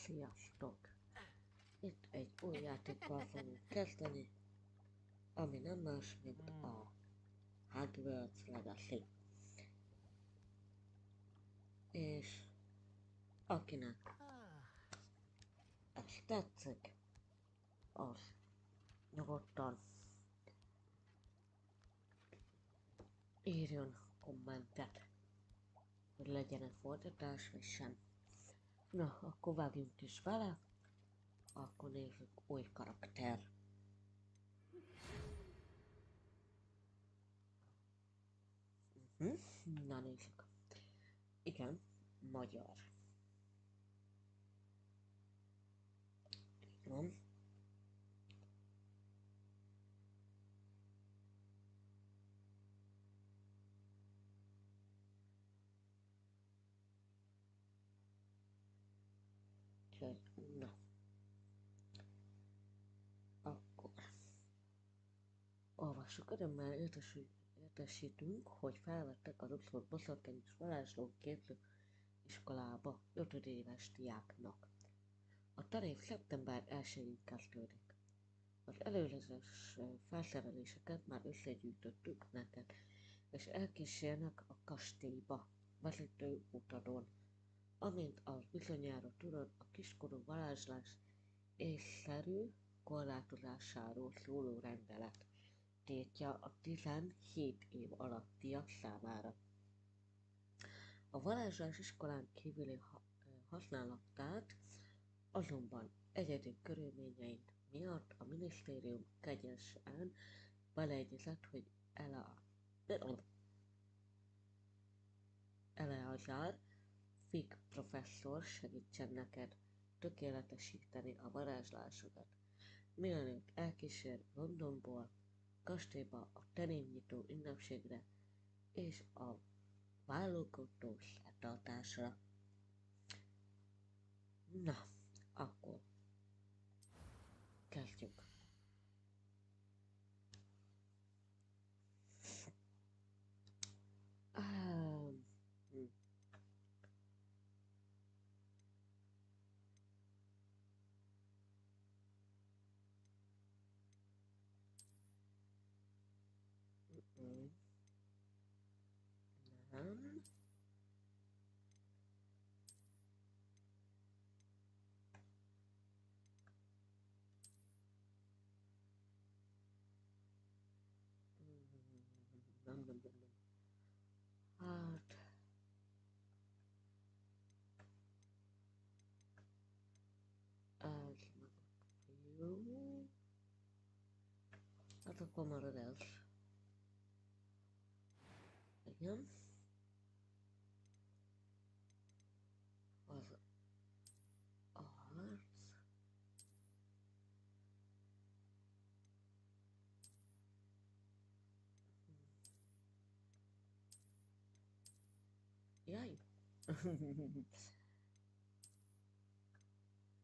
Sziasztok! Itt egy új játékkal fogunk kezdeni, ami nem más, mint a Hogwarts Legacy. És akinek ez tetszik, az nyugodtan írjon kommentet, hogy legyen-e folytatás, vagy sem. Na, akkor vágjunk is vele, akkor nézzük új karakter. Na nézzük. Igen, magyar. Van. Na. Akkor olvassuk, örömmel értesítünk, hogy felvettek az Oxford boszorkányos varázsló képző iskolába 5 éves diáknak. A tanév szeptember 1-én kezdődik. Az előzetes felszereléseket már összegyűjtöttük neked, és elkísérnek a kastélyba vezető utadon. Amint az bizonyára tudod, a kiskorú varázslás észszerű korlátozásáról szóló rendelet tiltja a 17 év alattiak számára. A varázslás iskolán kívüli használatát azonban egyedi körülményeink miatt a minisztérium kegyesen beleegyezett, hogy Eleazar Fig professzor segítsen neked tökéletesíteni a varázslásokat, mielőtt elkísér Londonból kastélyba a terénnyitó ünnepségre és a válogató szertartásra. Na, akkor kezdjük. Nem. Nem. Hát... Ez meg jó. Hát akkor marad ez. Igen. Az arc. Jaj.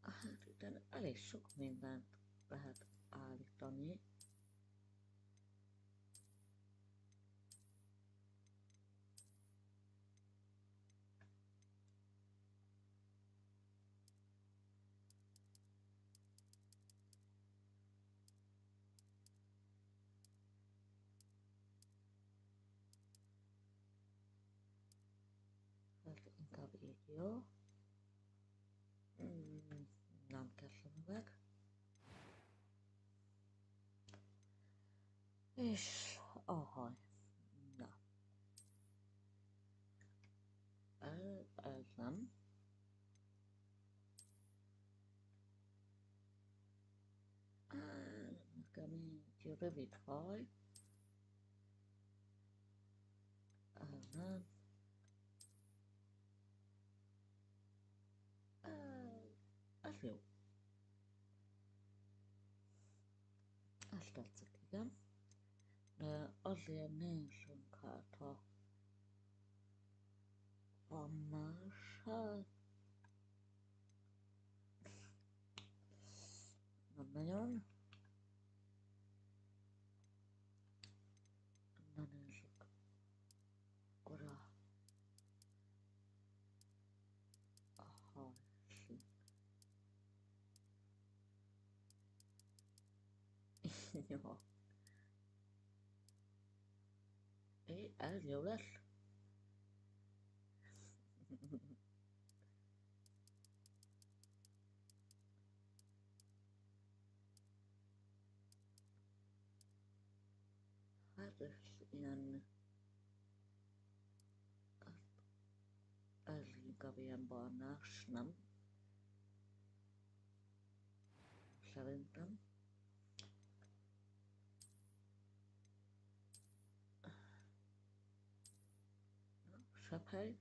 Hát itt elég sok mindent lehet állítani. Hát inkább így jó. Nem kell szemüveg. És a haj. Na. Ez nem. Nekem így rövid haj. Ez nem. Ez jó. Ez tetszik, igen. De azért nézzünk hát, ha van más, hát nem nagyon. Na nézzük. Akkor a hajszín. Jó. Ez jó lesz. Hát ez ilyen... Ez inkább ilyen barnás, nem? Szerintem. Szebb hely.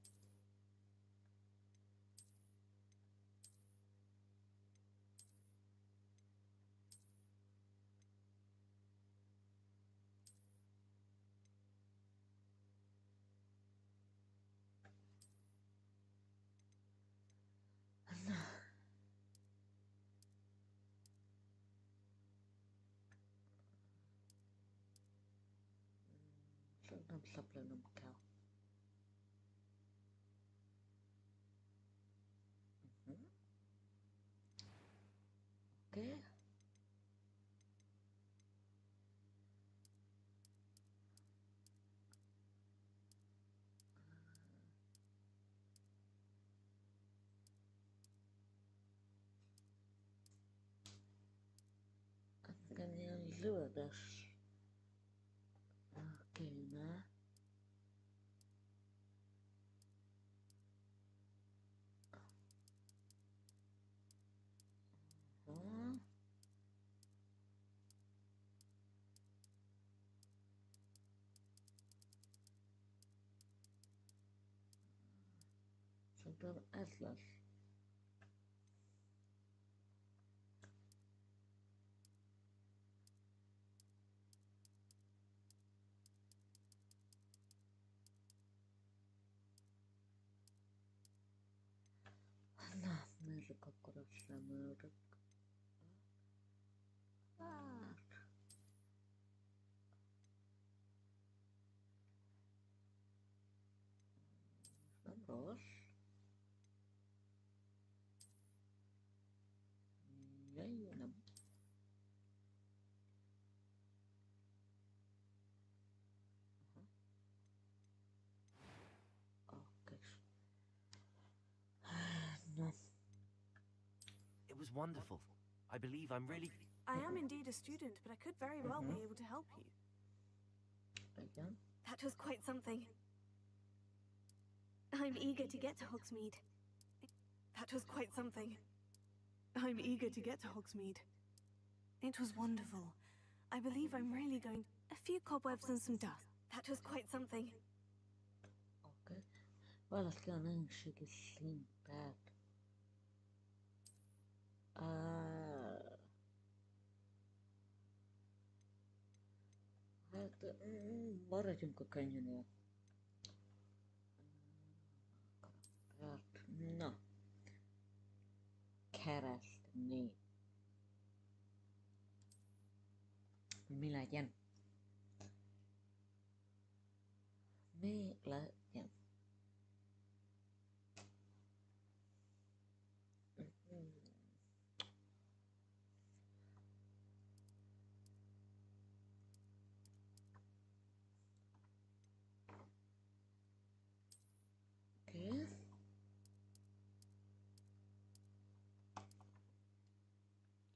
Szerintem szaplőnöm kell. Oké. Nekem ilyen zöldes kéne. Szerintem ez lesz. Na, nézzük akkor a szemöldök. Hát... Nem rossz. Jaj, nem. Oké. No. It was wonderful. I believe I'm really... I am indeed a student, but I could very well be able to help you. Again? That was quite something. I'm eager to get to Hogsmeade. That was quite something. I'm eager to get to Hogsmeade. It was wonderful. I believe I'm really going... A few cobwebs and some dust. That was quite something. Oké. Valaki a nehézségi szintet. Hát maradjunk a könnyűnél. Na. Keresztnév. Mi legyen? Mi legyen? Oké.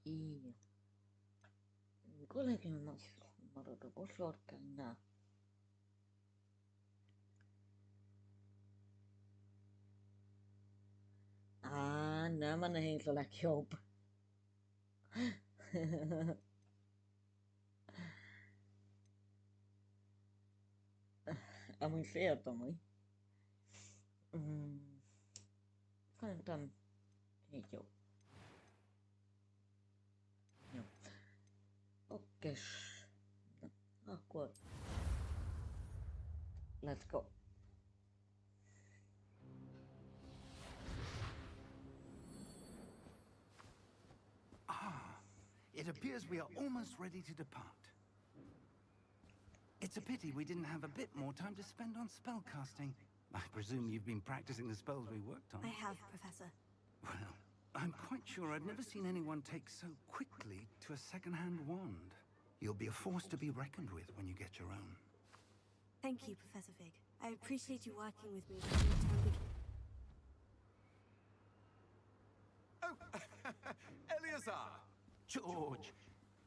Így. Akkor legyen az marad a bosorkánynál. Nem a nehéz a legjobb. Amúgy féltem, hogy... Szerintem így jó. Jó. Oké. Na, akkor... Let's go. It appears we are almost ready to depart. It's a pity we didn't have a bit more time to spend on spellcasting. I presume you've been practicing the spells we worked on. I have, Professor. Well, I'm quite sure I've never seen anyone take so quickly to a second-hand wand. You'll be a force to be reckoned with when you get your own. Thank you, Professor Fig. I appreciate you working with me during the term Oh, Eleazar! George,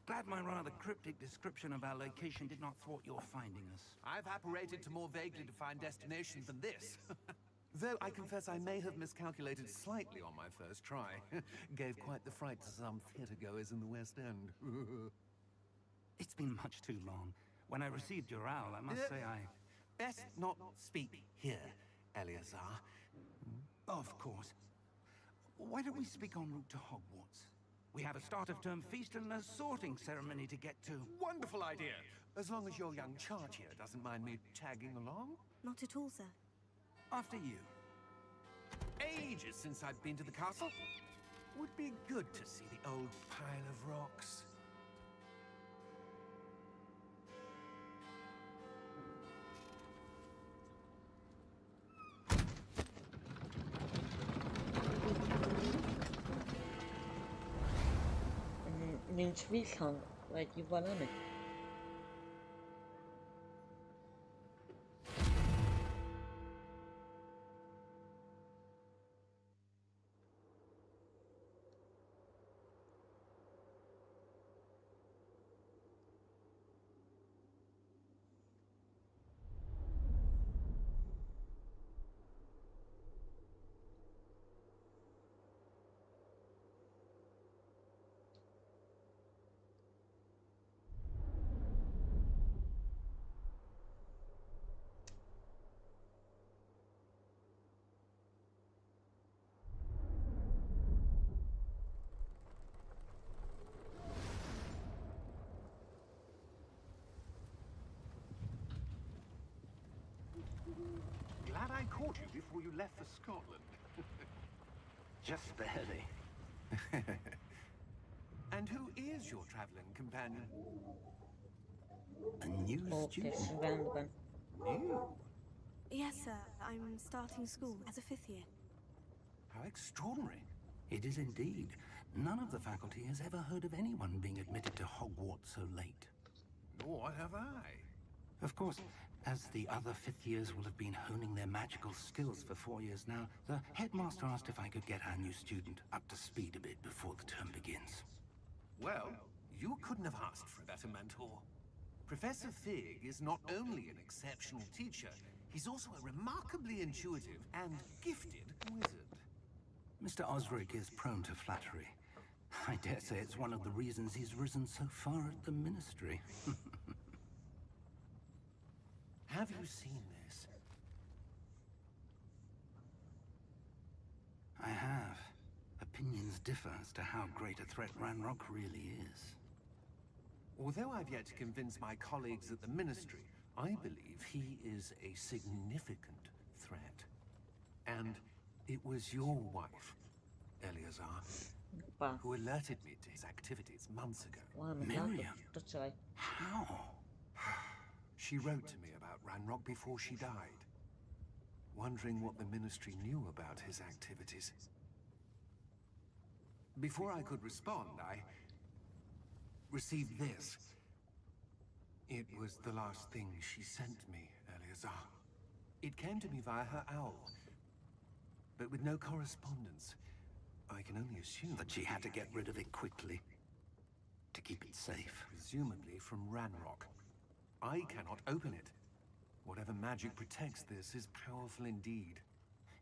glad my rather cryptic description of our location did not thwart your finding us. I've apparated to more vaguely defined destinations than this. Though I confess I may have miscalculated slightly on my first try. Gave quite the fright to some theatre-goers in the West End. It's been much too long. When I received your owl, I must say I... Best not speak here, Eleazar. Of course. Why don't we speak en route to Hogwarts? We have a start-of-term feast and a sorting ceremony to get to. Wonderful idea! As long as your young charge here doesn't mind me tagging along. Not at all, sir. After you. Ages since I've been to the castle. Would be good to see the old pile of rocks. Nincs visszhang, vagy valami? Glad I caught you before you left for Scotland. Just barely. And who is your traveling companion? A new Oké, student. rendben. New? Yes, sir. I'm starting school as a 5th year. How extraordinary. It is indeed. None of the faculty has ever heard of anyone being admitted to Hogwarts so late. Nor have I. Of course, as the other 5th years will have been honing their magical skills for 4 years now, the headmaster asked if I could get our new student up to speed a bit before the term begins. Well, you couldn't have asked for a better mentor. Professor Fig is not only an exceptional teacher, he's also a remarkably intuitive and gifted wizard. Mr. Osric is prone to flattery. I dare say it's one of the reasons he's risen so far at the Ministry. Have you seen this? I have. Opinions differ as to how great a threat Ranrock really is. Although I've yet to convince my colleagues at the Ministry, I believe he is a significant threat. And it was your wife, Eleazar, Pá, who alerted me to his activities months ago. valamit Miriam. látott a csaj. How? She wrote to me about Ranrock before she died, wondering what the Ministry knew about his activities. Before I could respond, I received this. It was the last thing she sent me, Eleazar. It came to me via her owl, but with no correspondence. I can only assume That she had to get rid of it quickly. To keep it safe. presumably from Ranrock. I cannot open it. Whatever magic protects this is powerful indeed.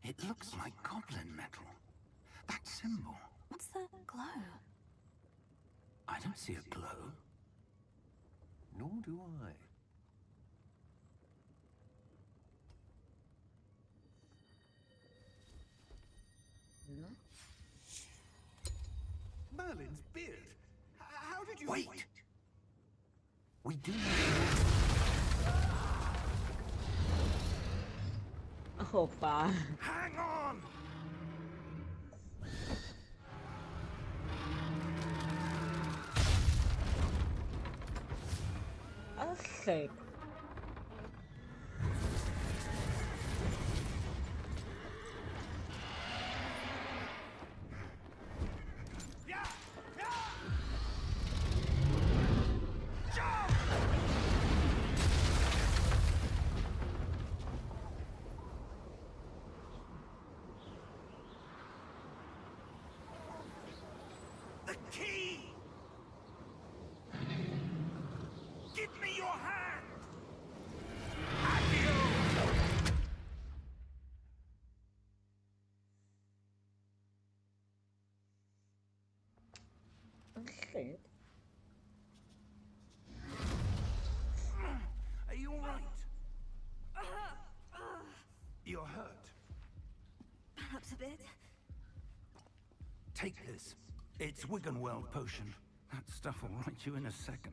It looks like goblin metal. That symbol. What's that glow? I don't see a glow. Nor do I. Na? Merlin's beard. How did you... Wait! We do Hoppá. Hang on! Az szép. Shit. Are you all right? You're hurt. Perhaps a bit. Take this. It's Wiggenweld potion. That stuff will right you in a second.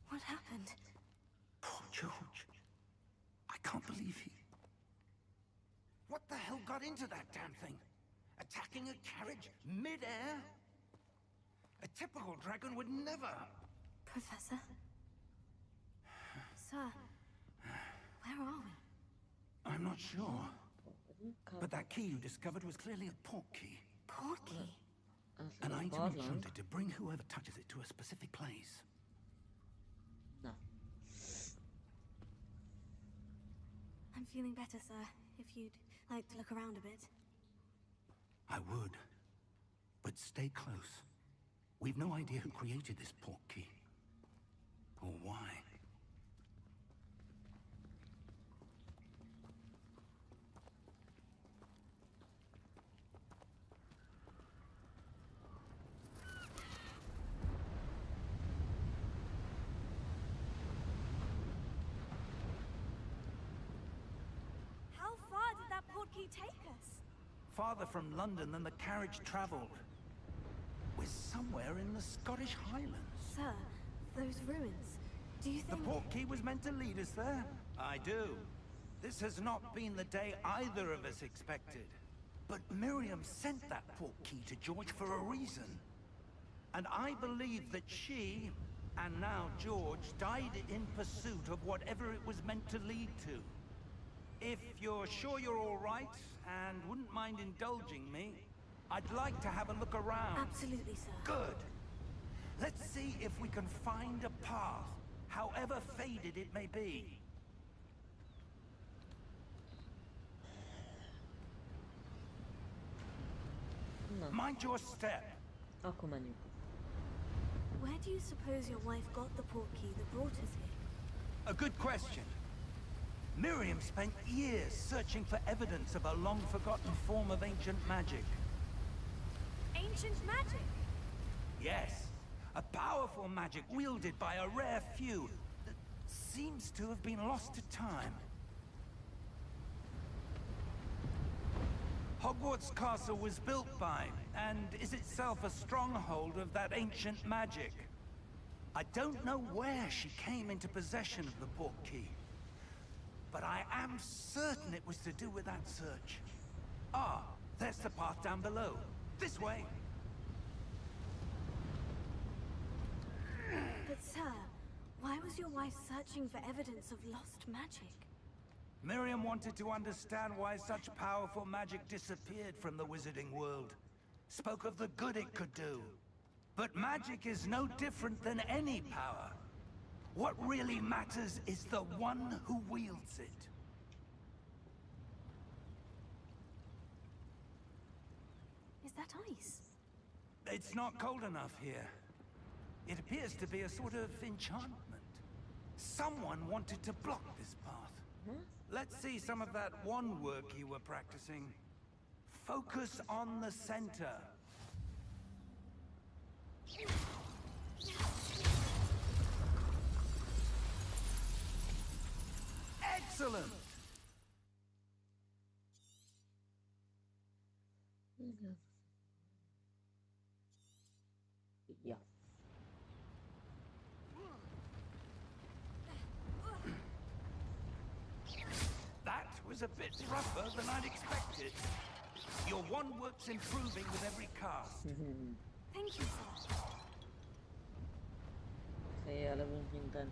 What happened? Poor George. I can't believe he... What the hell got into that damn thing? Attacking a carriage mid-air? A typical dragon would never... Professor? Sir, where are we? I'm not sure. But that key you discovered was clearly a port key. Portkey? An item enchanted to bring whoever touches it to a specific place. Na, I'm feeling better, sir. If you'd like to look around a bit. I would. But stay close. We've no idea who created this port key. Or why. How far did that portkey take us? Farther from London than the carriage traveled. We're somewhere in the Scottish Highlands. Sir, those ruins. Do you The think... port key was meant to lead us there? I do. This has not been the day either of us expected. But Miriam sent that port key to George for a reason. And I believe that she, and now George, died in pursuit of whatever it was meant to lead to. If you're sure you're all right, and wouldn't mind indulging me, I'd like to have a look around. Absolutely, sir. Good. Let's see if we can find a path, however faded it may be. na, Mind your step. akkor menjünk. Where do you suppose your wife got the portkey that brought us here? A good question. Miriam spent years searching for evidence of a long-forgotten form of ancient magic. Ancient magic? Yes, a powerful magic wielded by a rare few that seems to have been lost to time. Hogwarts Castle was built by, and is itself a stronghold of that ancient magic. I don't know where she came into possession of the portkey, but I am certain it was to do with that search. Ah, there's the path down below. This way. But sir, why was your wife searching for evidence of lost magic? Miriam wanted to understand why such powerful magic disappeared from the wizarding world. Spoke of the good it could do. But magic is no different than any power. What really matters is the one who wields it. Is that ice? It's not cold enough here. It appears to be a sort of enchantment. Someone wanted to block this path. Let's see some of that wand work you were practicing. Focus on the center. Excellent! Ja. That was a bit rougher than I'd expected. Your wand work's improving with every cast. Thank you, sir. Fejjelövünk minden.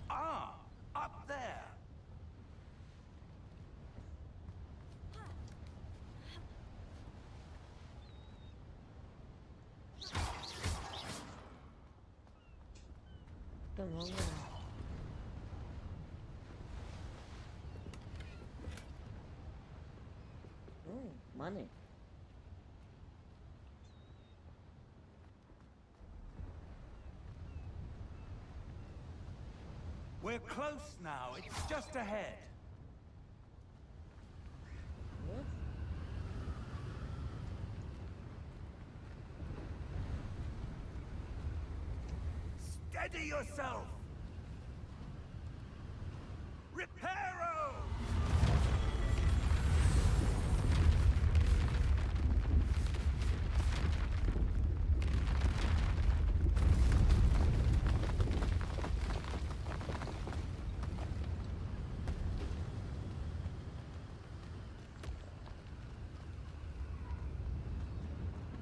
Ah, up there. Tamam. money. We're close now. It's just ahead. Yes. Steady yourself! Reparo!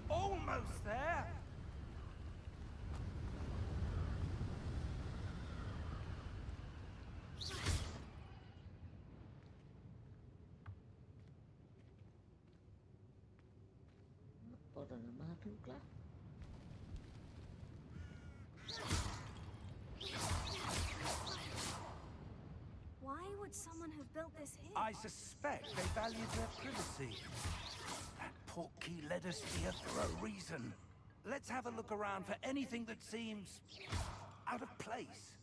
Almost there! Oda nem álltunk le. Why would someone have built this here? I suspect they valued their privacy. That portkey led us here for a reason. Let's have a look around for anything that seems out of place.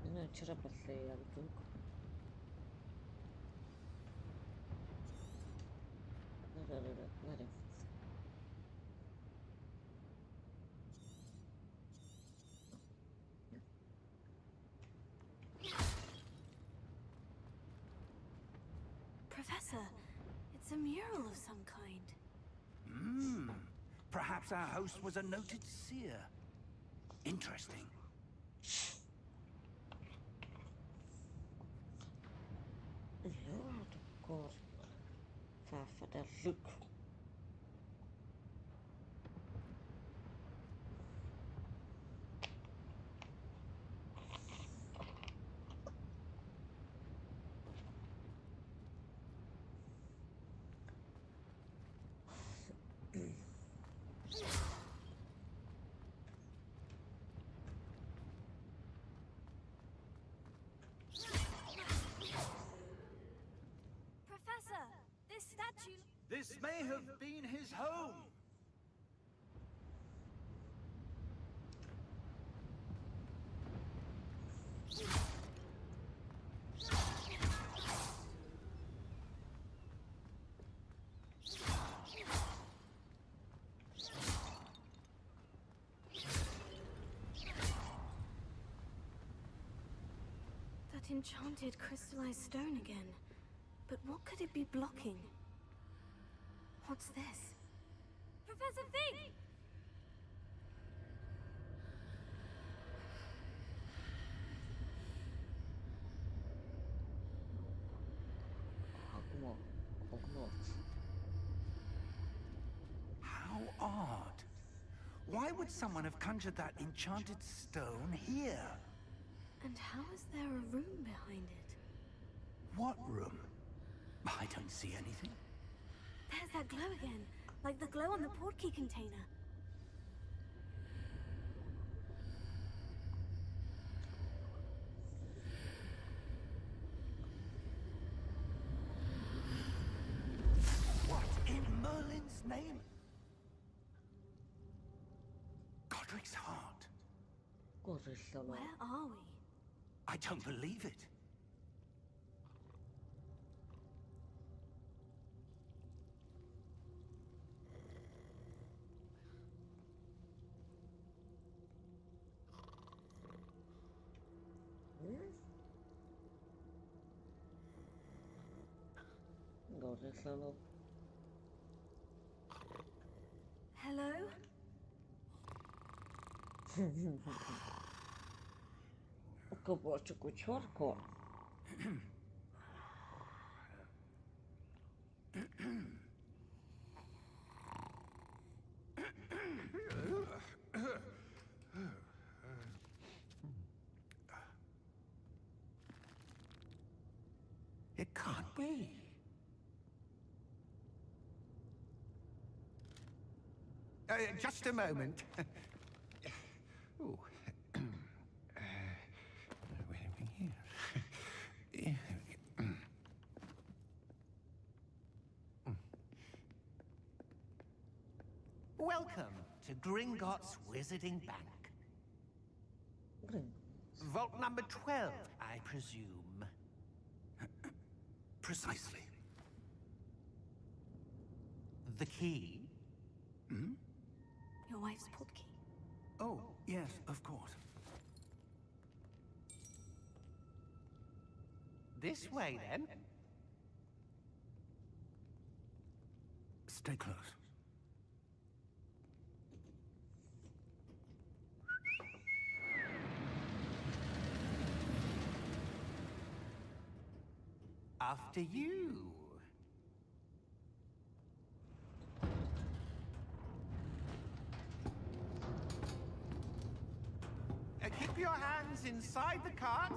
Nagyon csarapaszéljeltünk. Nagyon. Professor, it's a mural of some kind. Perhaps our host was a noted seer. Interesting. Jó, hát akkor felfedezzük. Professor, this statue... This may have been his home. That enchanted crystallized stone again. But what could it be blocking? What's this? Professor Fig! Hogwarts. How odd. Why would someone have conjured that enchanted stone here? And how is there a room behind it? What room? I don't see anything. There's that glow again, like the glow on the portkey container. What in Merlin's name? Godric's heart. Where are we? I don't believe it. Hello? Akkor volt csak úgy horkol. It can't be. Just a moment. Ooh. Wait a minute here. Gringotts Wizarding Bank. Grim. Vault number 12, I presume. Precisely. The key? Your wife's portkey. Oh, yes, of course. This way, then. Stay close. After you. Keep your hands inside the cart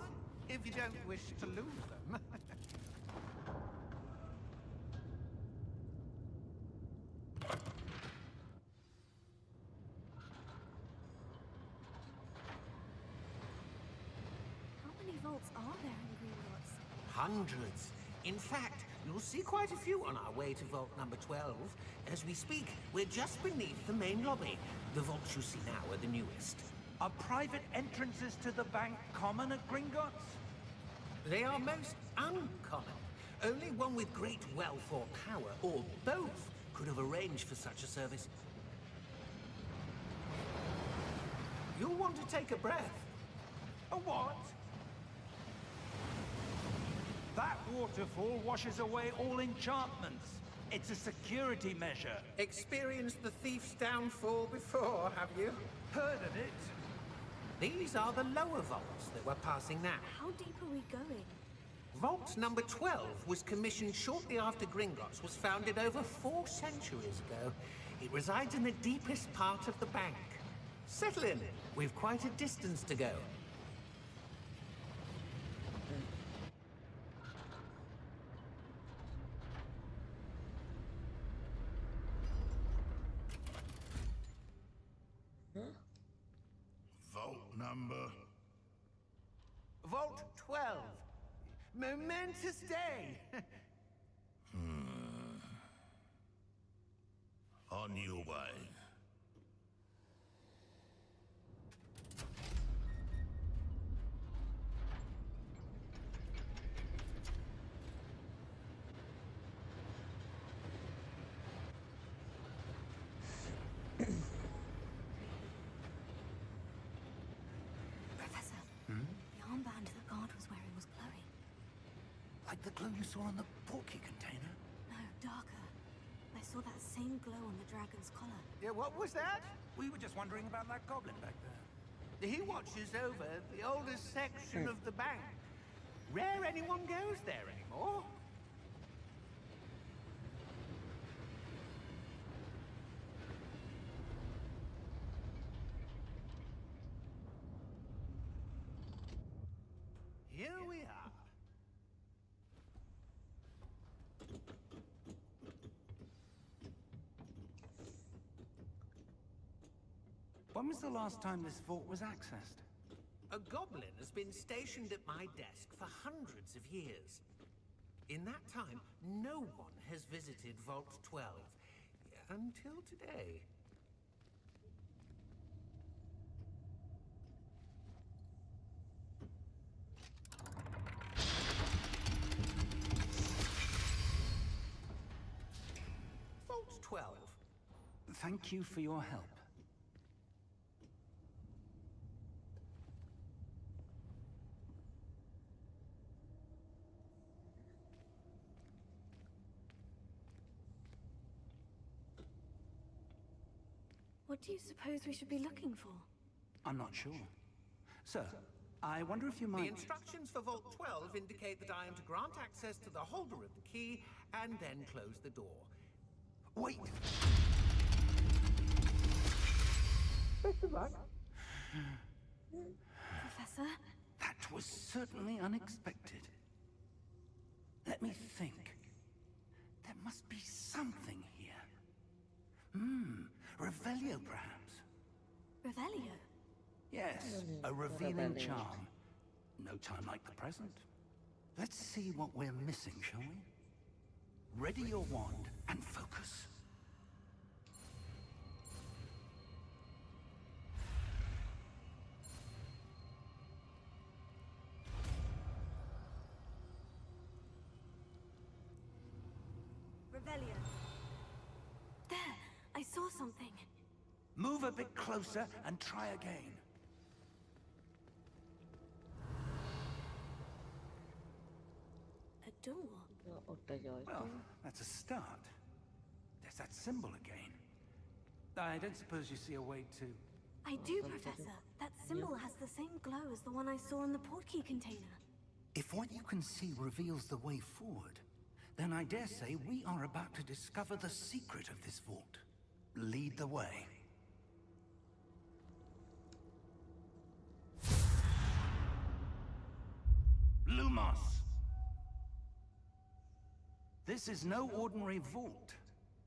if you don't wish to lose them. How many vaults are there in Gringotts? Hundreds. In fact, you'll see quite a few on our way to vault number 12. As we speak, we're just beneath the main lobby. The vaults you see now are the newest. Are private entrances to the bank common at Gringotts? They are most uncommon. Only one with great wealth or power, or both, could have arranged for such a service. You'll want to take a breath. A what? That waterfall washes away all enchantments. It's a security measure. Experienced the thief's downfall before, have you? Heard of it? These are the lower vaults that we're passing now. How deep are we going? Vault number 12 was commissioned shortly after Gringotts was founded over 4 centuries ago. It resides in the deepest part of the bank. Settle in. We've quite a distance to go. Vault number. Vault 12. Momentous day. On your way. Professor, the armband the guard was wearing was glowing. Like the glow you saw on the portkey container? No, darker. I saw that same glow on the dragon's collar. Yeah, what was that? We were just wondering about that goblin back there. He watches over the oldest section of the bank. Rare anyone goes there anymore. Here we are. When was the last time this vault was accessed? A goblin has been stationed at my desk for hundreds of years. In that time, no one has visited Vault 12. Until today. Vault 12. Thank you for your help. What do you suppose we should be looking for? I'm not sure. Sir, I wonder if you The might... instructions for Vault 12 indicate that I am to grant access to the holder of the key and then close the door. Wait! Professor? That was certainly unexpected. Let me think. There must be something here. Revelio, perhaps? Revelio? Yes, a revealing charm. No time like the present. Let's see what we're missing, shall we? Ready your wand and focus. There, I saw something. Move a bit closer and try again. A door. Na, ott egy ajtó. Well, that's a start. There's that symbol again. I don't suppose you see a way to... I do, Professor. That symbol has the same glow as the one I saw in the portkey container. If what you can see reveals the way forward, then I dare say we are about to discover the secret of this vault. Lead the way. Lumos! This is no ordinary vault.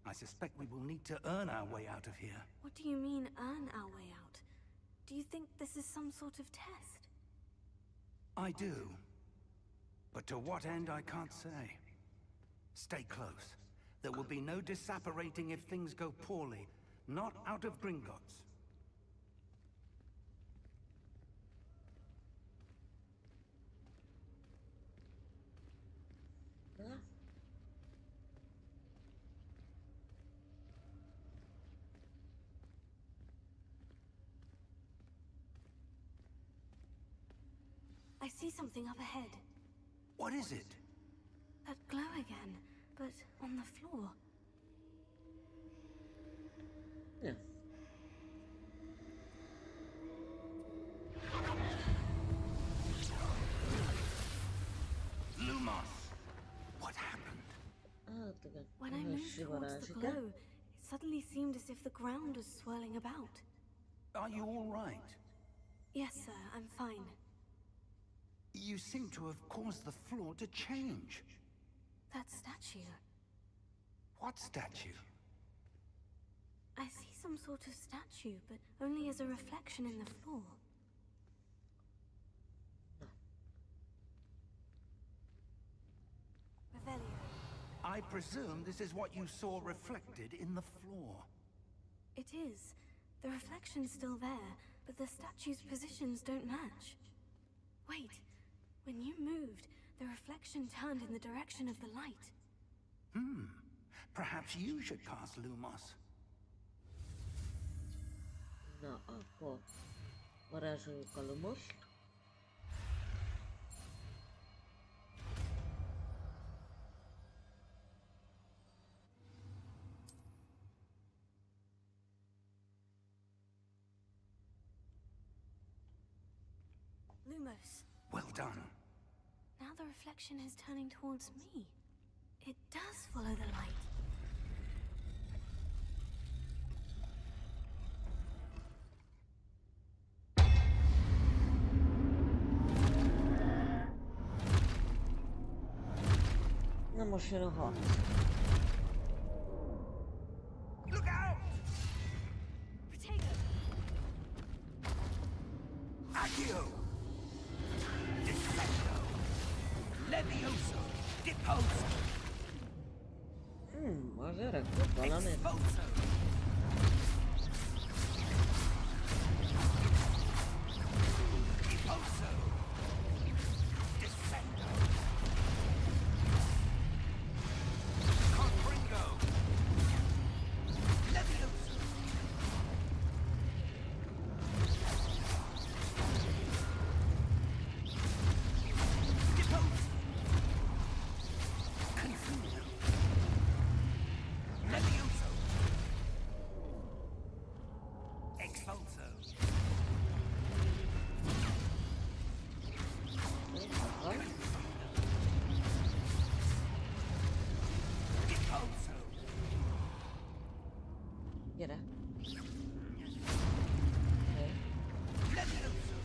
I suspect we will need to earn our way out of here. What do you mean, earn our way out? Do you think this is some sort of test? I do. But to what end, I can't say. Stay close. There will be no disapparating if things go poorly. Not out of Gringotts. Na? I see something up ahead. What is it? That glow again, but on the floor. Ja. Lumos! What happened? Hát igen. When I Ez moved towards the sivarázsika. glow, it suddenly seemed as if the ground was swirling about. Are you all right? Yes, sir, I'm fine. You seem to have caused the floor to change. That statue. What statue? I see some sort of statue, but only as a reflection in the floor. Revelio. I presume this is what you saw reflected in the floor. It is. The reflection's still there, but the statue's positions don't match. Wait. When you moved, the reflection turned in the direction of the light. Perhaps you should cast Lumos. Na, akkor varázsoljuk a lumost. Lumos. Well done. Now the reflection is turning towards me. It does follow the light. Na most jön a hat. Look out! Protego! Accio! Defendo! Levioso! Deposo! Az öreg tud valamit. Expulso! Deposo! Defendo! Confringo! Levioso! Deposo! Confuso! Levioso! Expulso! Deposo! Gyere. Levioso!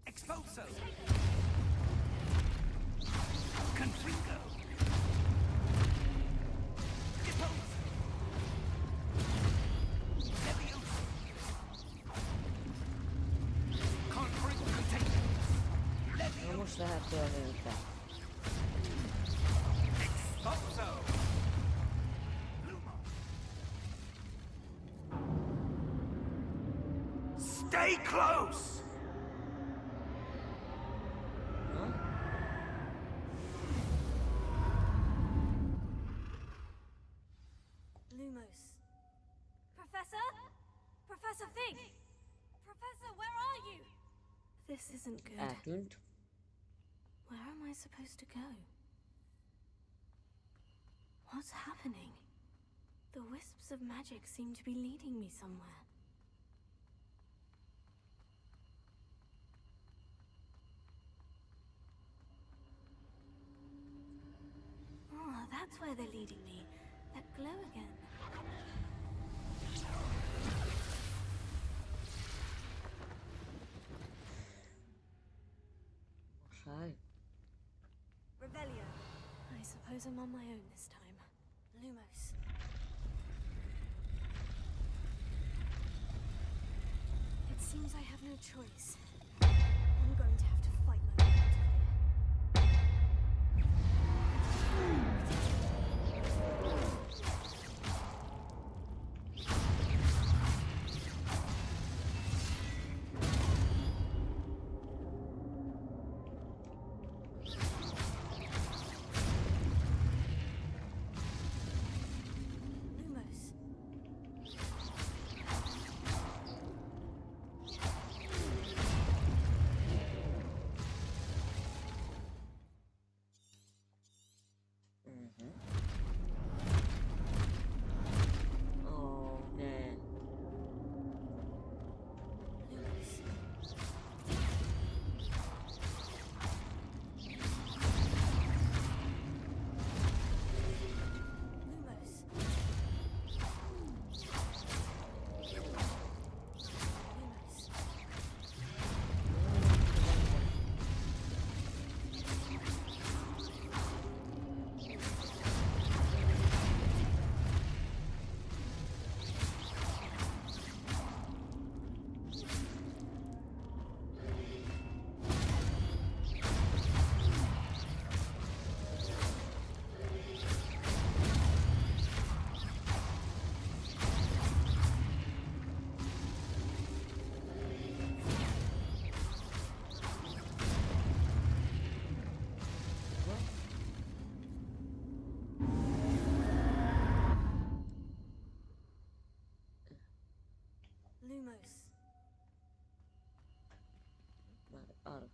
Expulso! Confringo! Deposo! Levioso! Confringo contagion! Na Levioso! most lehet tölni őket. Expulso! Lumos! Stay close! Professor? Professor Fig! Professor, where are you? This isn't good. Eltűnt. Where am I supposed to go? What's happening? The wisps of magic seem to be leading me somewhere. Oh, that's where they're leading me. That glow again. Shy. Revelio. I suppose I'm on my own this time. Lumos. It seems I have no choice. I'm going to have to fight my way out of here. Lumos. Oh, man. Lumos. Lumos. Lumos. Lumos. Már arra.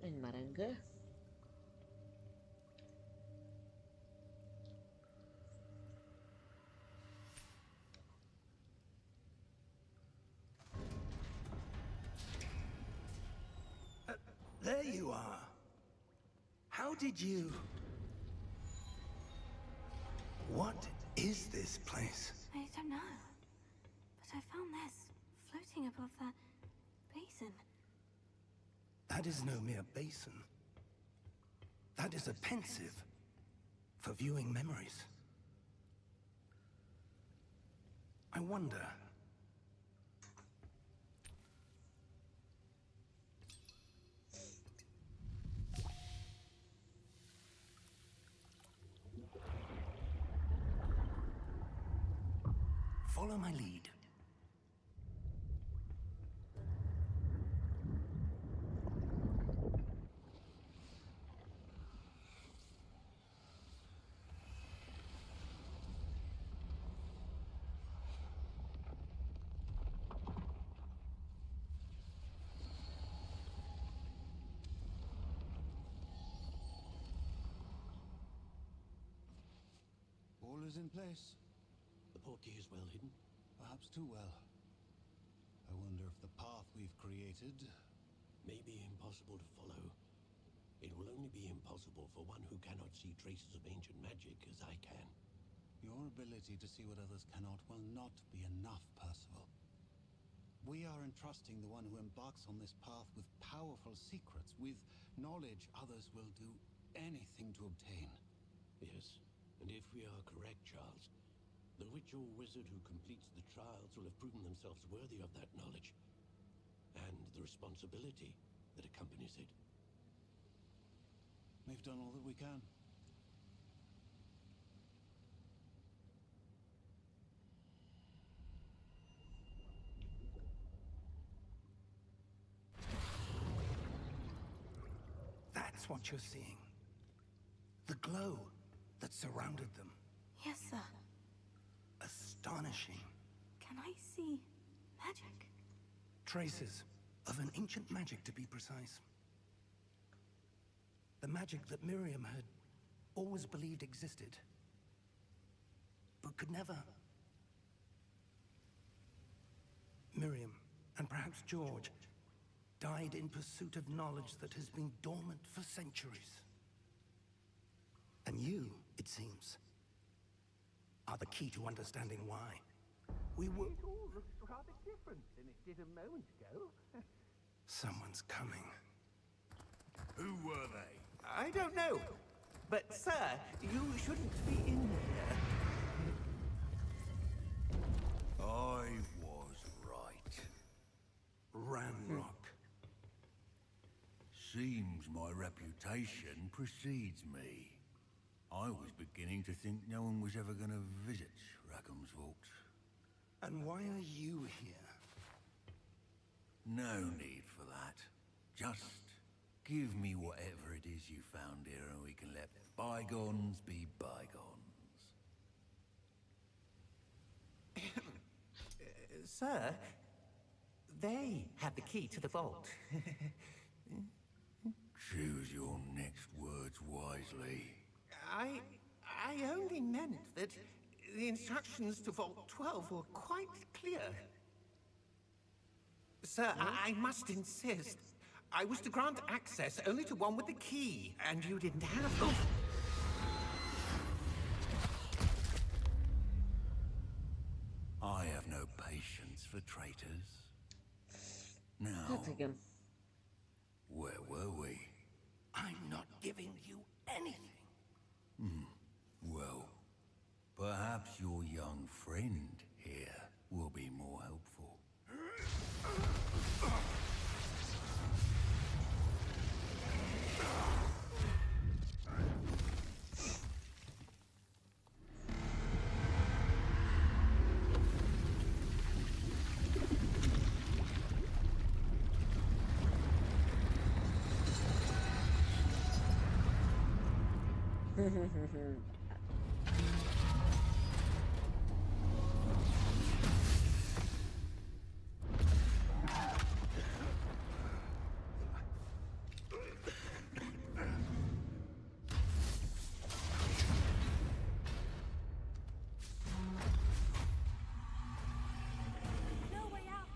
Egy merengő. There you are. How did you... What is this place? I don't know. But I found this floating above that basin. That is no mere basin. That is a pensive for viewing memories. I wonder... Follow my lead. All is in place. The portkey is well hidden. Perhaps too well. I wonder if the path we've created... May be impossible to follow. It will only be impossible for one who cannot see traces of ancient magic as I can. Your ability to see what others cannot will not be enough, Percival. We are entrusting the one who embarks on this path with powerful secrets, with knowledge others will do anything to obtain. Yes, and if we are correct, Charles, the witch or wizard who completes the trials will have proven themselves worthy of that knowledge, and the responsibility that accompanies it. We've done all that we can. That's what you're seeing. The glow that surrounded them. Yes, sir. Astonishing. Can I see magic? Traces of an ancient magic, to be precise. The magic that Miriam had always believed existed, but could never. Miriam, and perhaps George, died in pursuit of knowledge that has been dormant for centuries. And you, it seems, are the key to understanding why. We were... It all looks rather different than it did a moment ago. Someone's coming. Who were they? I don't know. But, sir, you shouldn't be in here. I was right. Ranrock. Seems my reputation precedes me. I was beginning to think no one was ever going to visit Rackham's vault. And why are you here? No need for that. Just give me whatever it is you found here and we can let bygones be bygones. Sir, they have the key to the vault. Choose your next words wisely. I only meant that the instructions to Vault 12 were quite clear. Sir, I must insist. I was to grant access only to one with the key, and you didn't have them. I have no patience for traitors. Now, Hát igen. where were we? I'm not giving you anything. Well, perhaps your young friend here will be more helpful. No way out.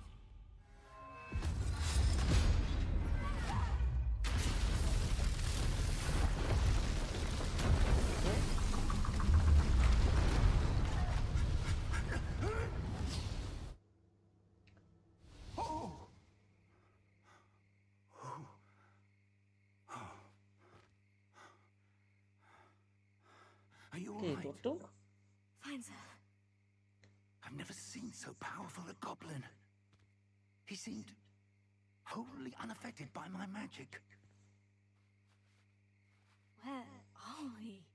Are you all right? Kijutottunk. Fine, sir. I've never seen so powerful a goblin. He seemed wholly unaffected by my magic. Where are we?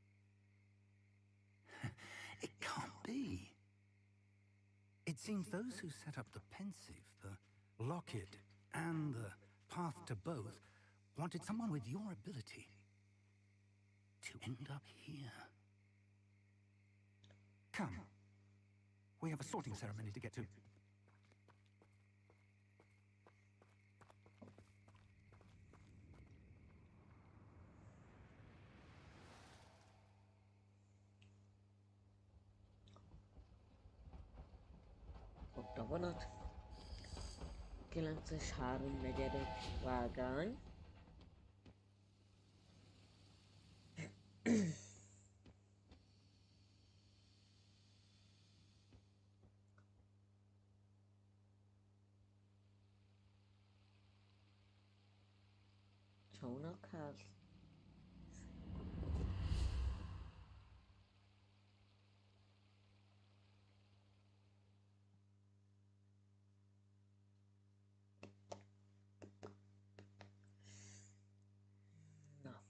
It can't be. It seems those who set up the pensive, the locket, and the path to both wanted someone with your ability to end up here. Come. We have a sorting ceremony to get to. Ott a vonat. 9-es 3/4 vágány. Csónakház. Na.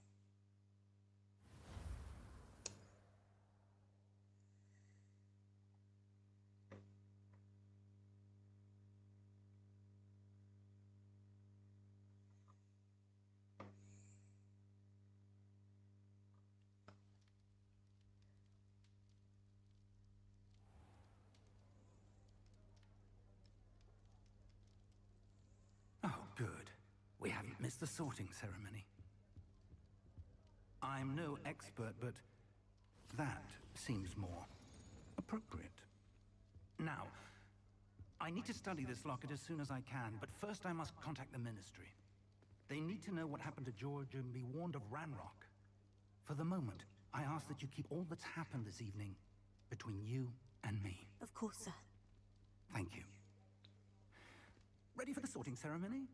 Oh, good. We haven't missed the sorting ceremony. I'm no expert, but that seems more appropriate. Now, I need to study this locket as soon as I can, but first I must contact the Ministry. They need to know what happened to George and be warned of Ranrock. For the moment, I ask that you keep all that's happened this evening between you and me. Of course, sir. Thank you. Ready for the sorting ceremony?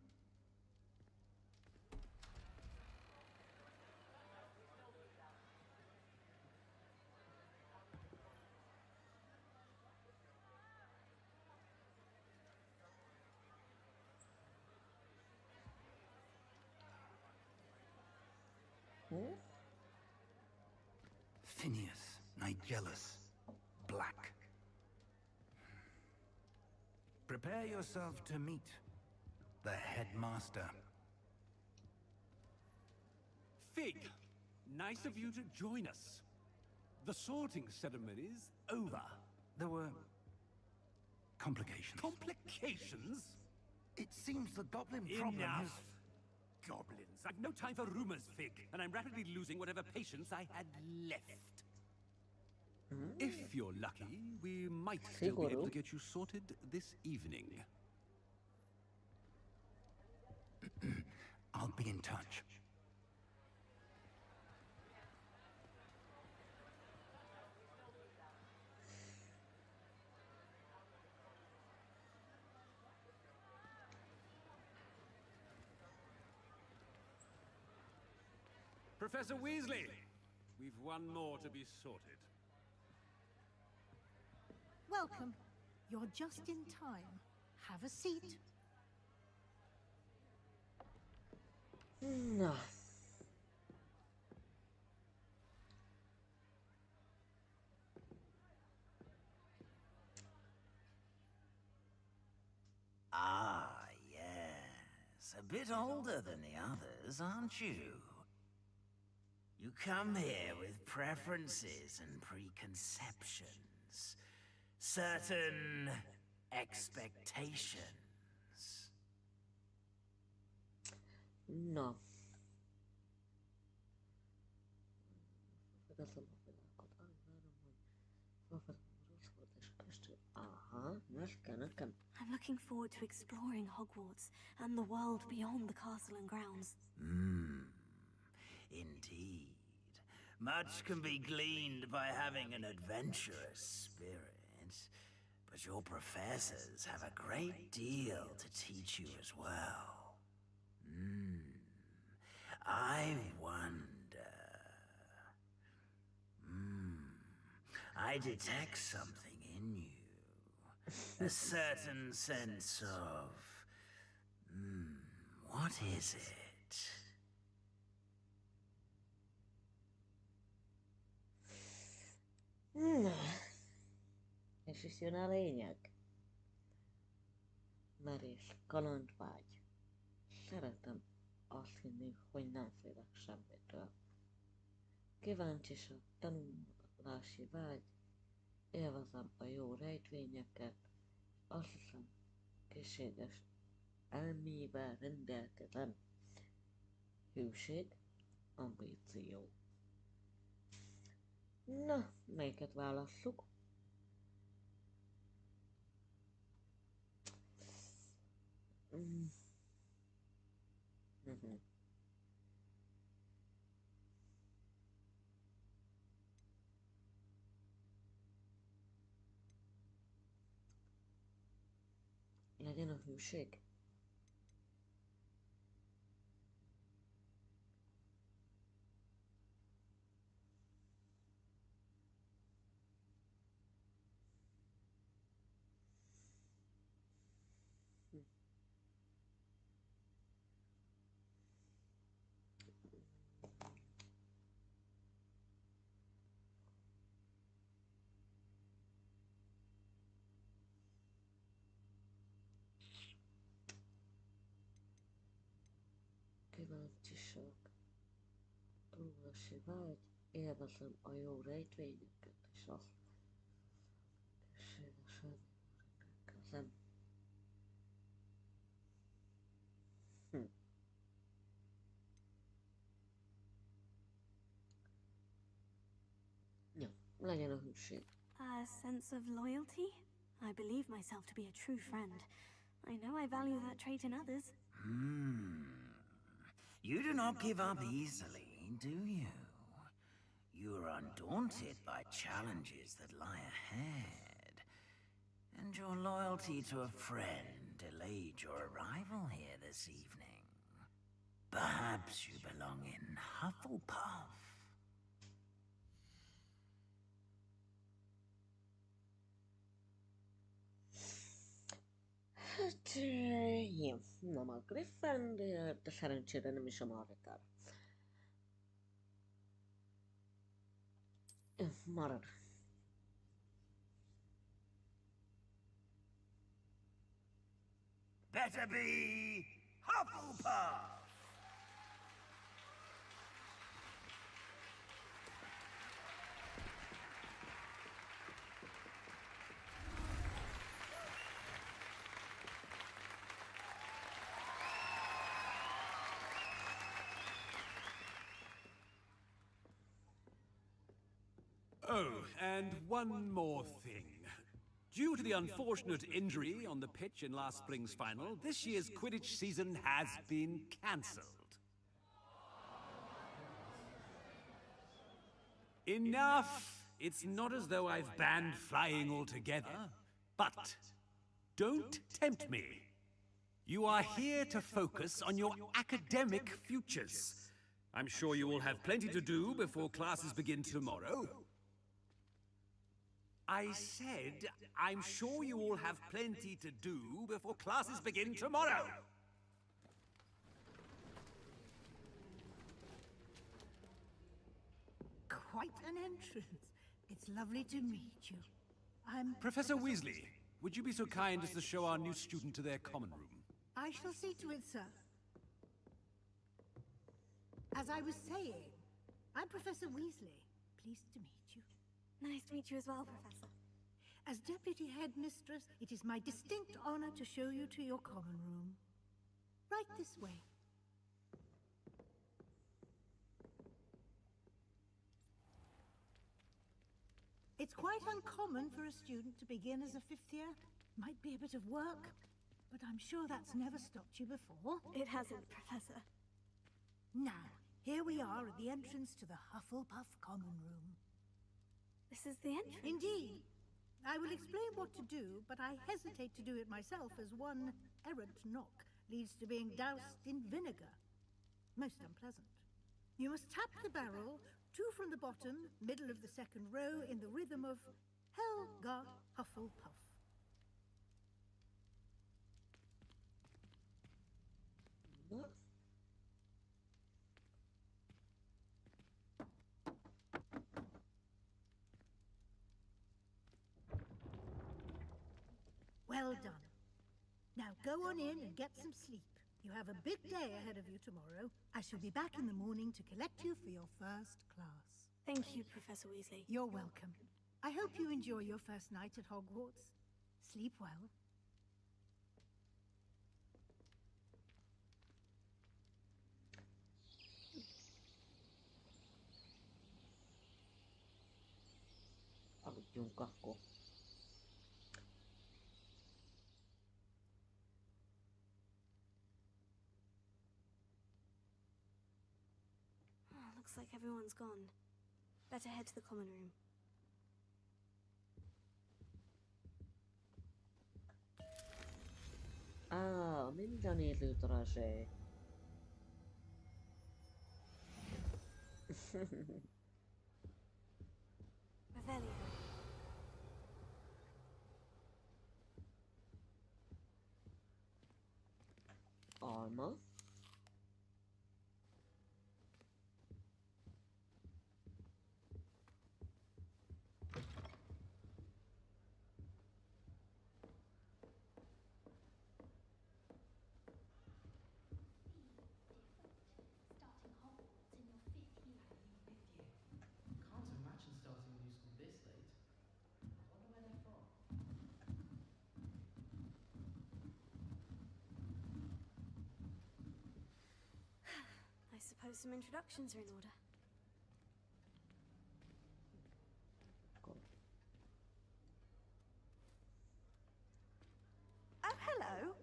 Phineas, Nigellus, Black. Prepare yourself to meet the headmaster. Fig, nice of you to join us. The sorting ceremony's over. There were complications. Complications? It seems the goblin problem Enough! is... Goblins. I've no time for rumors, Fig, and I'm rapidly losing whatever patience I had left. If you're lucky, we might still be able to get you sorted this evening. I'll be in touch. Professor Weasley, we've one more to be sorted. Welcome. You're just in time. Have a seat. Na. Ah, yes. A bit older than the others, aren't you? You come here with preferences and preconceptions. Certain expectations. Na. Aha, ez kell nekem. I'm looking forward to exploring Hogwarts and the world beyond the castle and grounds. Indeed. Much can be gleaned by having an adventurous spirit, but your professors have a great deal to teach you as well. I wonder... I detect something in you. A certain sense of... what is it? És is jön a lényeg. Merés, kalandvágy. Szeretem azt hinni, hogy nem félek semmitől. Kíváncsiság, tanulási vágy, élvezem a jó rejtvényeket, azt hiszem, készséges elmével rendelkezem. Hűség, ambíció. Na, melyiket válasszuk? Legyen a hűség. örökösi vágy, élvezem a jó rejtvényeket, és azt készségesen rendelkezem. Ja, legyen a hűség. A sense of loyalty? I believe myself to be a true friend. I know I value that trait in others. You do not give up easily, do you? You are undaunted by challenges that lie ahead. And your loyalty to a friend delayed your arrival here this evening. Perhaps you belong in Hufflepuff. Hát, jó, nem a Gryffindor, de szerencsére nem is a Marikár. Marad. Better be Hufflepuff! Oh, and one more thing. Due to the unfortunate injury on the pitch in last spring's final, this year's Quidditch season has been cancelled. Enough! It's not as though I've banned flying altogether. But don't tempt me. You are here to focus on your academic futures. I'm sure you will have plenty to do before classes begin tomorrow. I said, I'm sure you all have plenty to do before classes begin tomorrow. Quite an entrance. It's lovely to meet you. I'm... Professor Weasley, would you be so kind as to show our new student to their common room? I shall see to it, sir. As I was saying, I'm Professor Weasley. Pleased to meet you. Nice to meet you as well, Professor. As Deputy Headmistress, it is my distinct honor to show you to your common room. Right this way. It's quite uncommon for a student to begin as a fifth year. Might be a bit of work, but I'm sure that's never stopped you before. It hasn't, Professor. Now, here we are at the entrance to the Hufflepuff common room. This is the entrance? Indeed. I will explain what to do, but I hesitate to do it myself as one errant knock leads to being doused in vinegar. Most unpleasant. You must tap the barrel, 2 from the bottom, middle of the second row, in the rhythm of Helga Hufflepuff. What? Well done. Now go on in and get some sleep. You have a big day ahead of you tomorrow. I shall be back in the morning to collect you for your first class. Thank you, Professor Weasley. You're welcome. I hope you enjoy your first night at Hogwarts. Sleep well. Aludjunk akkor. Looks like everyone's gone. Better head to the common room. Minden élődrazsé. Revelio. Alma. suppose some introductions are in order. Oh, hello.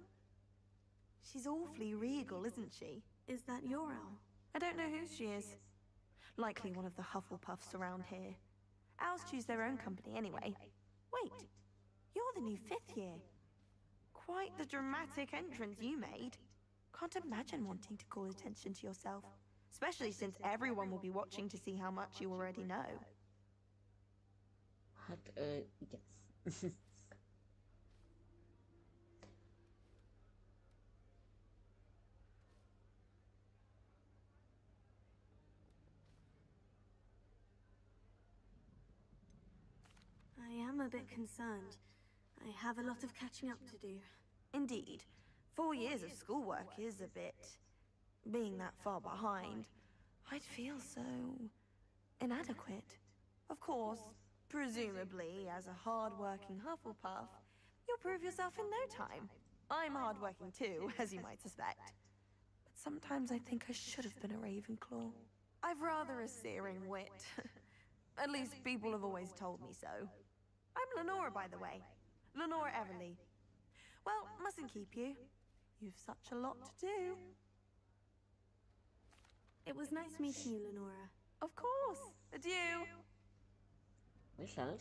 She's awfully regal, isn't she? Is that your owl? I don't know who she is. Likely one of the Hufflepuffs around here. Owls choose their own company anyway. Wait, you're the new 5th year. Quite the dramatic entrance you made. Can't imagine wanting to call attention to yourself, especially since everyone will be watching to see how much you already know. Yes. I am a bit concerned. I have a lot of catching up to do. Indeed. 4 years of schoolwork is a bit... Being that far behind, I'd feel so... inadequate. Of course, presumably, as a hard-working Hufflepuff, you'll prove yourself in no time. I'm hard-working too, as you might suspect. But sometimes I think I should have been a Ravenclaw. I've rather a searing wit. At least people have always told me so. I'm Lenora, by the way. Lenora Everly. Well, mustn't keep you. You've such a lot to do. It was nice meeting you, Lenora. Of course. Adieu. Where's that?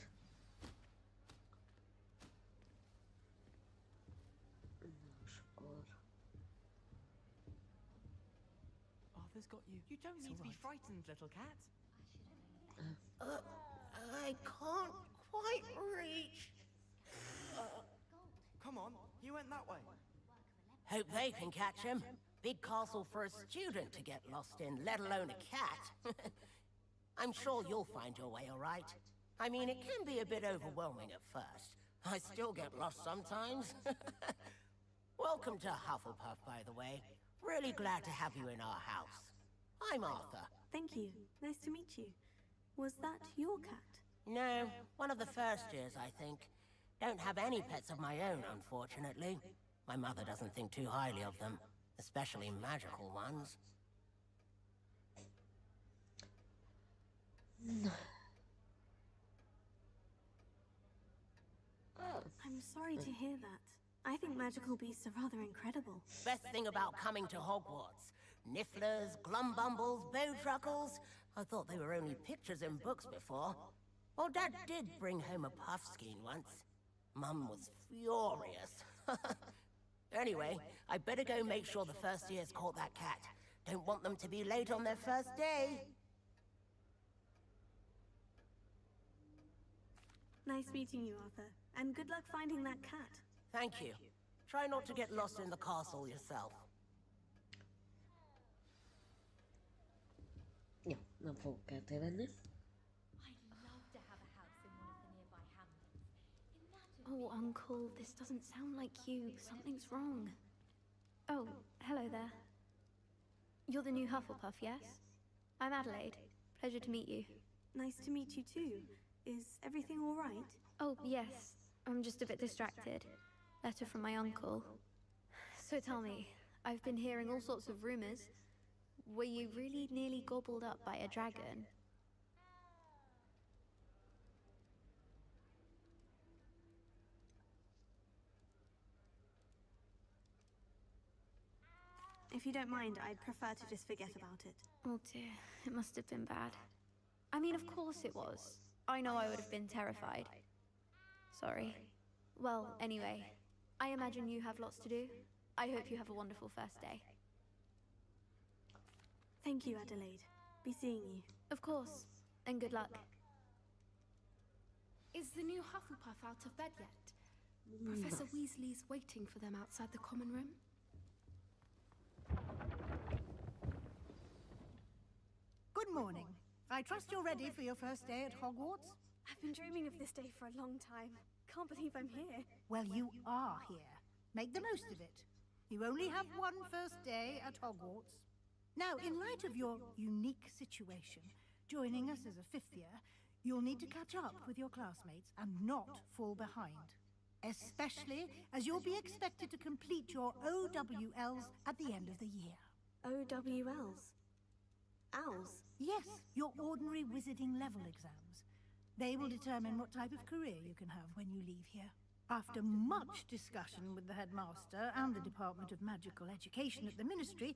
Arthur's got you. You don't need to be frightened, little cat. I can't quite reach. Come on, you went that way. Hope they can catch him. Big castle for a student to get lost in, let alone a cat. I'm sure you'll find your way all right. I mean, it can be a bit overwhelming at first. I still get lost sometimes. Welcome to Hufflepuff, by the way. Really glad to have you in our house. I'm Arthur. Thank you. Nice to meet you. Was that your cat? No, one of the first years, I think. Don't have any pets of my own, unfortunately. My mother doesn't think too highly of them, especially magical ones. I'm sorry to hear that. I think magical beasts are rather incredible. Best thing about coming to Hogwarts. Nifflers, glumbumbles, bowtruckles. I thought they were only pictures in books before. Well, Dad did bring home a puffskein once. Mum was furious. Anyway, I better go make sure the first years caught that cat. Don't want them to be late on their first day. Nice meeting you, Arthur. And good luck finding that cat. Thank you. Try not to get lost in the castle yourself. Ja, nem fogok eltévedni. Oh, Uncle, this doesn't sound like you. Something's wrong. Oh, hello there. You're the new Hufflepuff, yes? I'm Adelaide. Pleasure to meet you. Nice to meet you too. Is everything all right? Oh, yes. I'm just a bit distracted. Letter from my uncle. So tell me, I've been hearing all sorts of rumors. Were you really nearly gobbled up by a dragon? If you don't mind, I'd prefer to just forget about it. Oh dear, it must have been bad. I mean, of course it was. I know I would have been terrified. Sorry. Well, anyway, I imagine you have lots to do. I hope you have a wonderful first day. Thank you, Adelaide. Be seeing you. Of course, and good luck. Is the new Hufflepuff out of bed yet? Professor Weasley's waiting for them outside the common room. Good morning. I trust you're ready for your first day at Hogwarts? I've been dreaming of this day for a long time. Can't believe I'm here. Well, you are here. Make the most of it. You only have one first day at Hogwarts. Now, in light of your unique situation, joining us as a fifth year, you'll need to catch up with your classmates and not fall behind. Especially as you'll be expected to complete your OWLs at the end of the year. OWLs? Owls? Yes, your ordinary wizarding level exams. They will determine what type of career you can have when you leave here. After much discussion with the headmaster and the Department of Magical Education at the Ministry,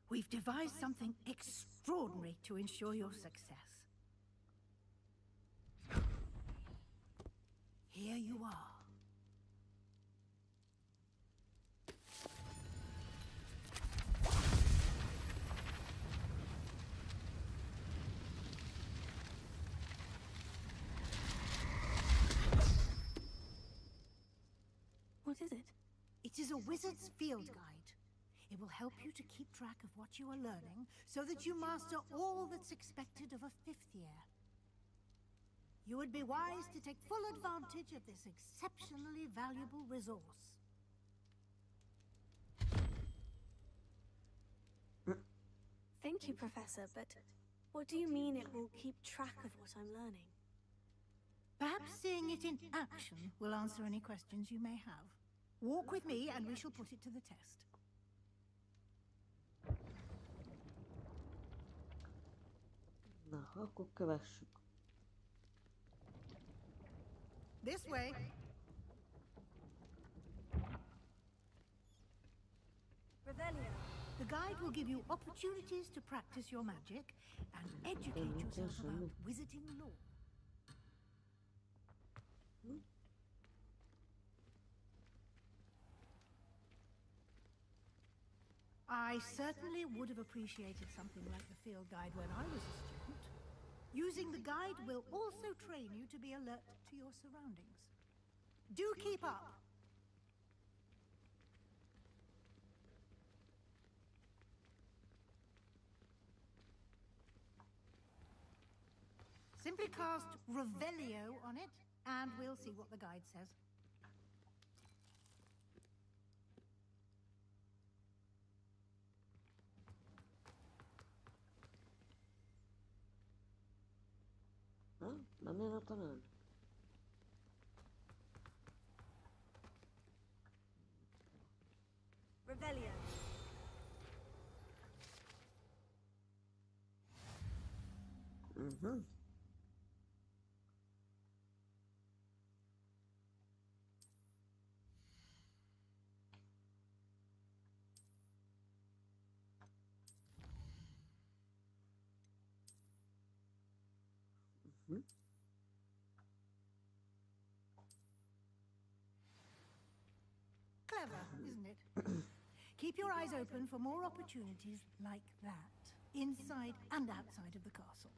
we've devised something extraordinary to ensure your success. Here you are. What is it? It is a wizard's field guide. It will help you to keep track of what you are learning so that you master all that's expected of a 5th year. You would be wise to take full advantage of this exceptionally valuable resource. Thank you, Professor, but what do you mean it will keep track of what I'm learning? Perhaps seeing it in action will answer any questions you may have. Walk with me and we shall put it to the test. Na, akkor kövessük. This way. Revelio. The guide will give you opportunities to practice your magic and educate yourself about wizarding lore. I certainly would have appreciated something like the field guide when I was a student. Using the guide will also train you to be alert to your surroundings. Do keep up! Simply cast Revelio on it, and we'll see what the guide says. Nem én talán? Revelio. Mhm. Mhm. Clever, isn't it? Keep your eyes open for more opportunities like that, inside and outside of the castle.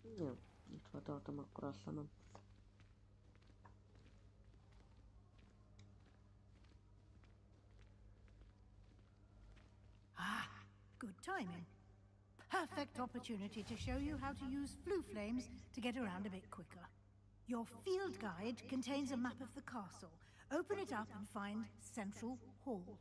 Jó, nyitva tartom akkor a szemem. Ah, good timing. Perfect opportunity to show you how to use flue flames to get around a bit quicker. Your field guide contains a map of the castle. Open it up and find Central Hall.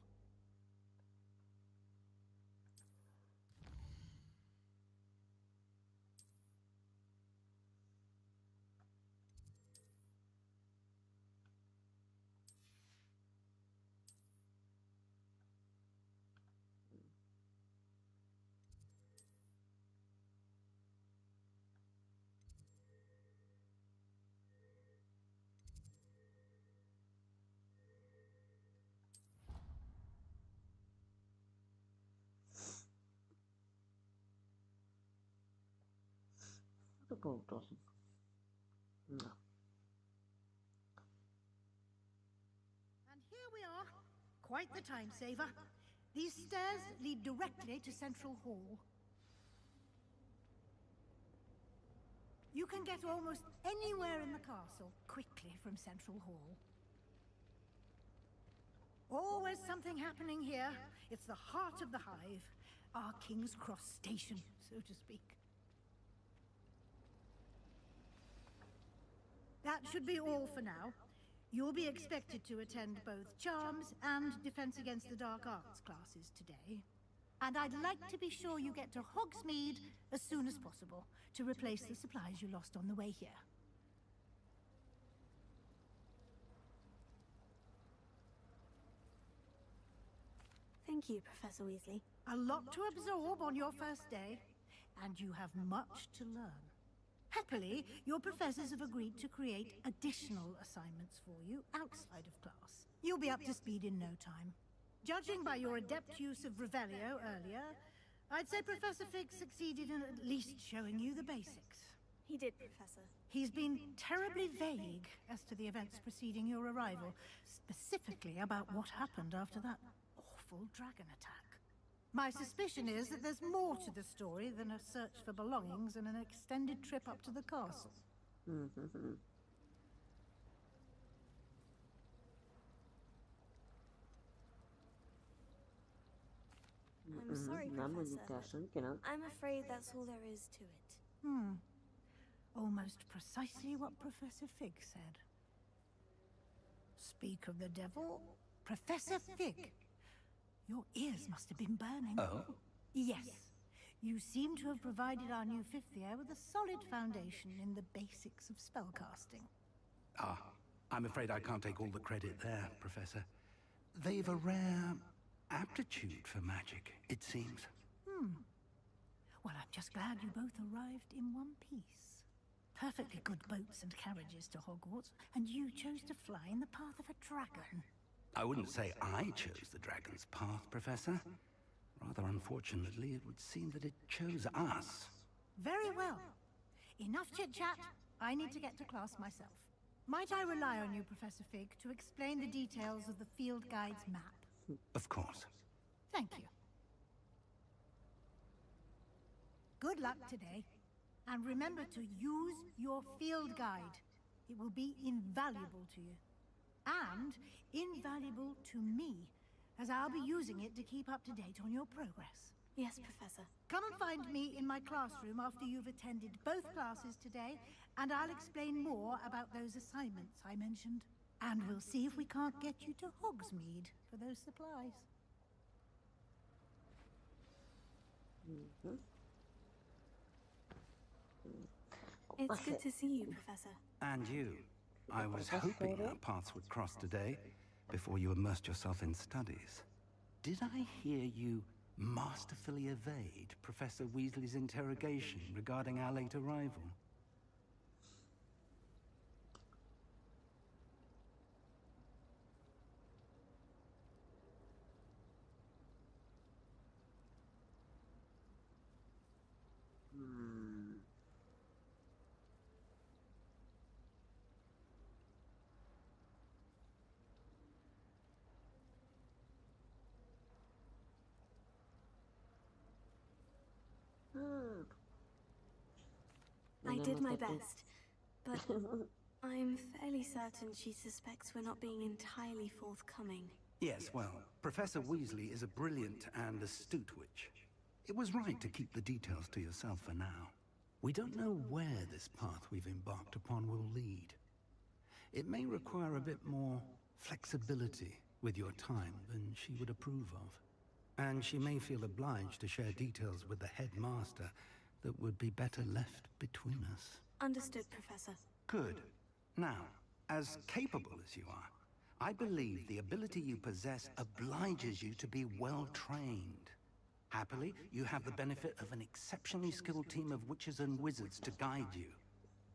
Akkor utazunk. Na. And here we are. Quite the time saver. These stairs lead directly to Central Hall. You can get almost anywhere in the castle quickly from Central Hall. Always something happening here. It's the heart of the hive. Our King's Cross station, so to speak. That should be all for now. You'll be expected to attend both Charms and Defense Against the Dark Arts classes today. And I'd like to be sure you get to Hogsmeade as soon as possible to replace the supplies you lost on the way here. Thank you, Professor Weasley. A lot to absorb on your first day, and you have much to learn. Happily, your professors have agreed to create additional assignments for you outside of class. You'll be up to speed in no time. Judging by your adept use of Revelio earlier, I'd say Professor Fig succeeded in at least showing you the basics. He did, Professor. He's been terribly vague as to the events preceding your arrival, specifically about what happened after that awful dragon attack. My suspicion is that there's more to the story than a search for belongings and an extended trip up to the castle. I'm sorry, Professor. I'm afraid that's all there is to it. Almost precisely what Professor Fig said. Speak of the devil, Professor Fig. Your ears must have been burning. Oh? Yes. You seem to have provided our new fifth year with a solid foundation in the basics of spellcasting. Ah, I'm afraid I can't take all the credit there, Professor. They've a rare aptitude for magic, it seems. Well, I'm just glad you both arrived in one piece. Perfectly good boats and carriages to Hogwarts, and you chose to fly in the path of a dragon. I wouldn't say I chose the dragon's path, Professor. Rather unfortunately, it would seem that it chose us. Very well. Enough chit-chat. I need to get to class myself. Might I rely on you, Professor Fig, to explain the details of the field guide's map? Of course. Thank you. Good luck today. And remember to use your field guide. It will be invaluable to you. And invaluable to me, as I'll be using it to keep up to date on your progress. Yes, Professor. Come and find me in my classroom after you've attended both classes today, and I'll explain more about those assignments I mentioned. And we'll see if we can't get you to Hogsmeade for those supplies. It's good to see you, Professor. And you. I was hoping our paths would cross today, before you immersed yourself in studies. Did I hear you masterfully evade Professor Weasley's interrogation regarding our late arrival? I did my best, but I'm fairly certain she suspects we're not being entirely forthcoming. Yes, well, Professor Weasley is a brilliant and astute witch. It was right to keep the details to yourself for now. We don't know where this path we've embarked upon will lead. It may require a bit more flexibility with your time than she would approve of. And she may feel obliged to share details with the headmaster that would be better left between us. Understood, Professor. Good. Now, as capable as you are, I believe the ability you possess obliges you to be well trained. Happily, you have the benefit of an exceptionally skilled team of witches and wizards to guide you.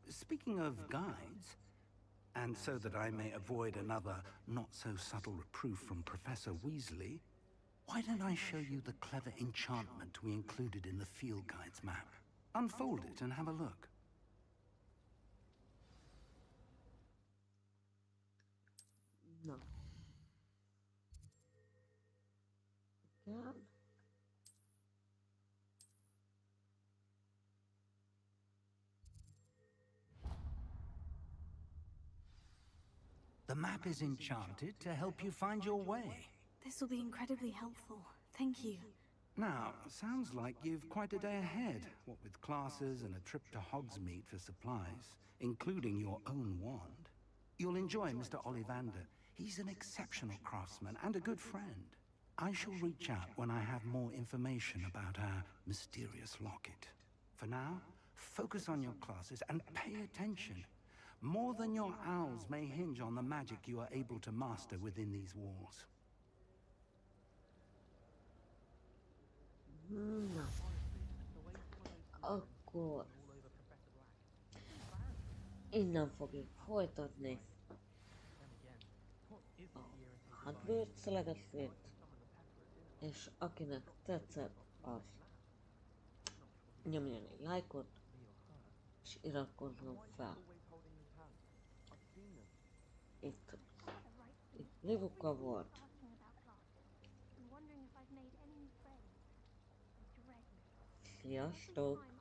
Speaking of guides, and so that I may avoid another not-so-subtle reproof from Professor Weasley, why don't I show you the clever enchantment we included in the field guide's map? Unfold it and have a look. No. Yeah. The map is enchanted to help you find your way. This will be incredibly helpful. Thank you. Now, sounds like you've quite a day ahead, what with classes and a trip to Hogsmeade for supplies, including your own wand. You'll enjoy Mr. Ollivander. He's an exceptional craftsman and a good friend. I shall reach out when I have more information about our mysterious locket. For now, focus on your classes and pay attention. More than your owls may hinge on the magic you are able to master within these walls. Na. Akkor innen fogjuk folytatni a hogwarts legacy-t, és akinek tetszett, az nyomjon egy lájkot, és iratkozzon fel. Itt Livuka volt. Sziasztok!